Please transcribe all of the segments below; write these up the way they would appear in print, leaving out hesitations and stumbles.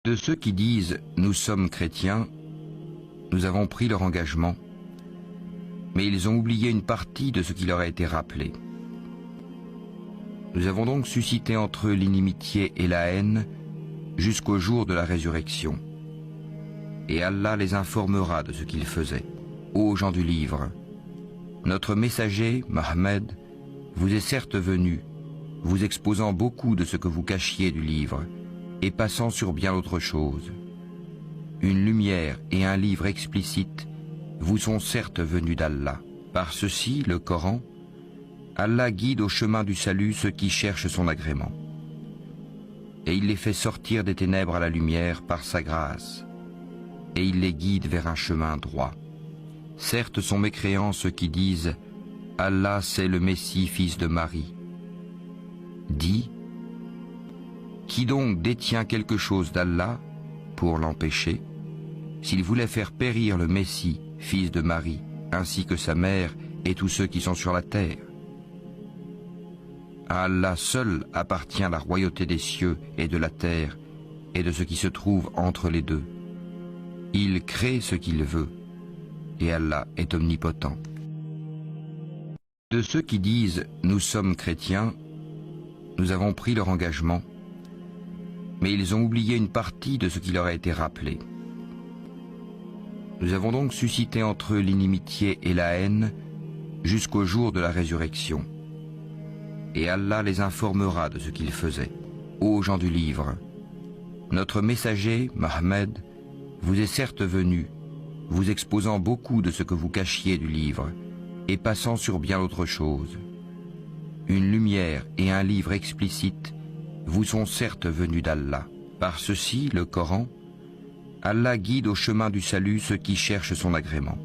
De ceux qui disent « Nous sommes chrétiens », nous avons pris leur engagement, mais ils ont oublié une partie de ce qui leur a été rappelé. Nous avons donc suscité entre eux l'inimitié et la haine jusqu'au jour de la résurrection. Et Allah les informera de ce qu'ils faisaient. Ô gens du livre, notre messager, Mohammed, vous est certes venu, vous exposant beaucoup de ce que vous cachiez du livre, et passant sur bien autre chose. Une lumière et un livre explicite vous sont certes venus d'Allah. Par ceci, le Coran, Allah guide au chemin du salut ceux qui cherchent son agrément. Et il les fait sortir des ténèbres à la lumière par sa grâce. Et il les guide vers un chemin droit. Certes sont mécréants ceux qui disent « Allah c'est le Messie, fils de Marie ». Dis, qui donc détient quelque chose d'Allah pour l'empêcher? S'il voulait faire périr le Messie, fils de Marie, ainsi que sa mère et tous ceux qui sont sur la terre. À Allah seul appartient la royauté des cieux et de la terre et de ce qui se trouve entre les deux. Il crée ce qu'il veut et Allah est omnipotent. De ceux qui disent « Nous sommes chrétiens », nous avons pris leur engagement, mais ils ont oublié une partie de ce qui leur a été rappelé. Nous avons donc suscité entre eux l'inimitié et la haine jusqu'au jour de la résurrection. Et Allah les informera de ce qu'ils faisaient. Ô gens du livre, notre messager, Mohammed, vous est certes venu, vous exposant beaucoup de ce que vous cachiez du livre, et passant sur bien autre chose. Une lumière et un livre explicite vous sont certes venus d'Allah. Par ceci, le Coran, Allah guide au chemin du salut ceux qui cherchent son agrément.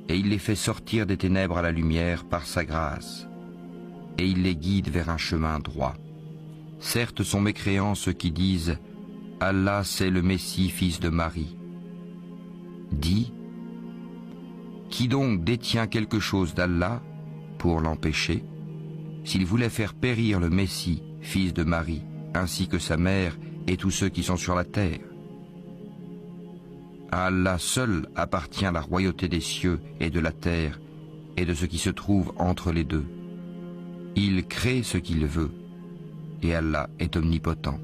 Et il les fait sortir des ténèbres à la lumière par sa grâce. Et il les guide vers un chemin droit. Certes sont mécréants ceux qui disent « Allah c'est le Messie, fils de Marie ». Dis, qui donc détient quelque chose d'Allah pour l'empêcher? S'il voulait faire périr le Messie, fils de Marie, ainsi que sa mère et tous ceux qui sont sur la terre. À Allah seul appartient la royauté des cieux et de la terre et de ce qui se trouve entre les deux. Il crée ce qu'il veut et Allah est omnipotent.